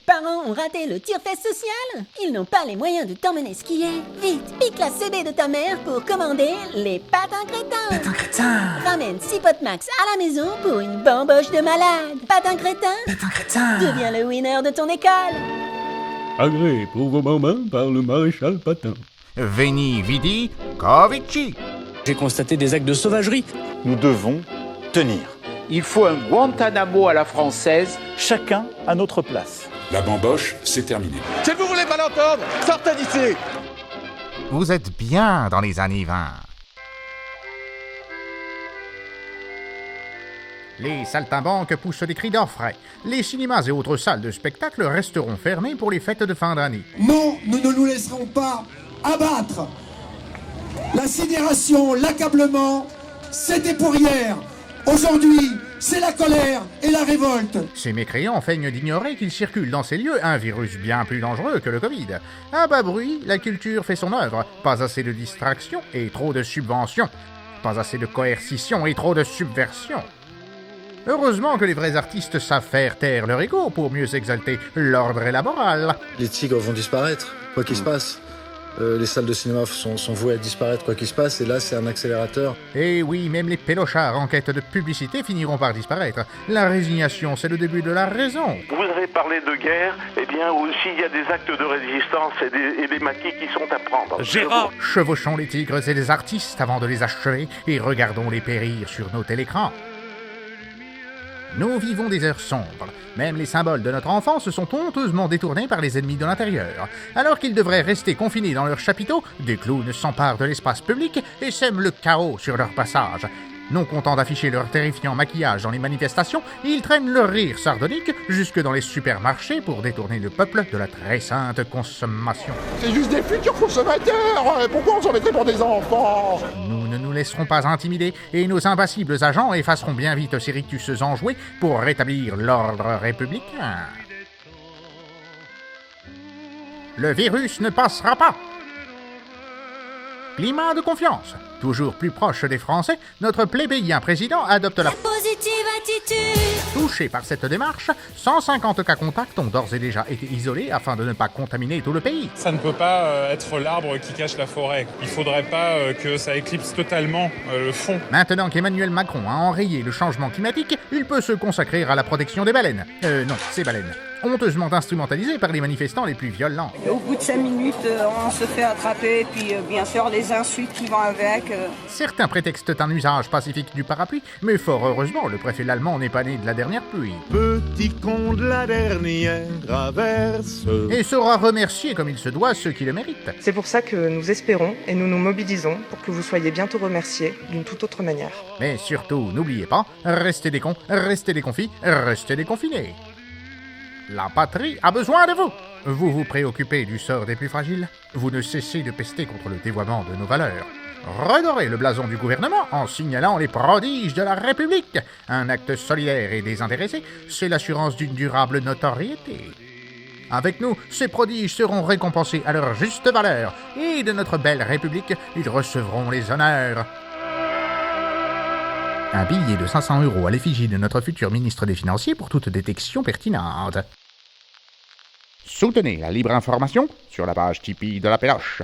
parents ont raté le tire-fesse social. Ils n'ont pas les moyens de t'emmener skier. Vite, pique la CB de ta mère pour commander les patins crétins. Patins crétins. Ramène 6 potes max à la maison pour une bamboche de malade. Patins crétins. Patins crétins. Deviens le winner de ton école. Agréé pour vos mamans par le maréchal Patin. Veni, vidi, covici. J'ai constaté des actes de sauvagerie. Nous devons tenir. Il faut un Guantanamo à la française, chacun à notre place. La bamboche, c'est terminé. Si vous voulez pas l'entendre, sortez d'ici. Vous êtes bien dans les années 20. Les saltimbanques poussent des cris d'orfraie. Les cinémas et autres salles de spectacle resteront fermés pour les fêtes de fin d'année. Non, nous ne nous laisserons pas abattre. La sidération, l'accablement, c'était pour hier. Aujourd'hui, c'est la colère et la révolte. Ces mécréants feignent d'ignorer qu'il circule dans ces lieux un virus bien plus dangereux que le Covid. À bas bruit, la culture fait son œuvre. Pas assez de distraction et trop de subventions. Pas assez de coercition et trop de subversion. Heureusement que les vrais artistes savent faire taire leur ego pour mieux exalter l'ordre et la morale. Les tigres vont disparaître, quoi qu'il se passe. Les salles de cinéma sont vouées à disparaître quoi qu'il se passe, et là c'est un accélérateur. Et oui, même les pélochards en quête de publicité finiront par disparaître. La résignation, c'est le début de la raison. Vous voudrez parler de guerre, eh bien aussi il y a des actes de résistance et des maquis qui sont à prendre. Gérard. Chevauchons les tigres et les artistes avant de les achever et regardons-les périr sur nos télécrans. Nous vivons des heures sombres. Même les symboles de notre enfance sont honteusement détournés par les ennemis de l'intérieur. Alors qu'ils devraient rester confinés dans leurs chapiteaux, des clowns s'emparent de l'espace public et sèment le chaos sur leur passage. Non contents d'afficher leur terrifiant maquillage dans les manifestations, ils traînent leur rire sardonique jusque dans les supermarchés pour détourner le peuple de la très sainte consommation. C'est juste des futurs consommateurs. Pourquoi on s'en mettrait pour des enfants? Nous ne nous laisserons pas intimider et nos impassibles agents effaceront bien vite ces rictus enjoués pour rétablir l'ordre républicain. Le virus ne passera pas. Climat de confiance. Toujours plus proche des Français, notre plébéien président adopte la positive attitude. Touché par cette démarche, 150 cas contacts ont d'ores et déjà été isolés afin de ne pas contaminer tout le pays. Ça ne peut pas être l'arbre qui cache la forêt. Il faudrait pas que ça éclipse totalement le fond. Maintenant qu'Emmanuel Macron a enrayé le changement climatique, il peut se consacrer à la protection des baleines. Non, ces baleines. Honteusement instrumentalisées par les manifestants les plus violents. Au bout de 5 minutes, on se fait attraper, puis bien sûr les insultes qui vont avec. Certains prétextent un usage pacifique du parapluie, mais fort heureusement, le préfet l'allemand n'est pas né de la dernière pluie. Petit con de la dernière averse. Et saura remercier comme il se doit ceux qui le méritent. C'est pour ça que nous espérons et nous nous mobilisons pour que vous soyez bientôt remerciés d'une toute autre manière. Mais surtout, n'oubliez pas, restez des cons, restez des confis, restez déconfinés. La patrie a besoin de vous. Vous vous préoccupez du sort des plus fragiles. Vous ne cessez de pester contre le dévoiement de nos valeurs. Redorez le blason du gouvernement en signalant les prodiges de la République. Un acte solidaire et désintéressé, c'est l'assurance d'une durable notoriété. Avec nous, ces prodiges seront récompensés à leur juste valeur, et de notre belle République, ils recevront les honneurs. Un billet de 500 € à l'effigie de notre futur ministre des Financiers pour toute détection pertinente. Soutenez la libre information sur la page Tipeee de la Péloche.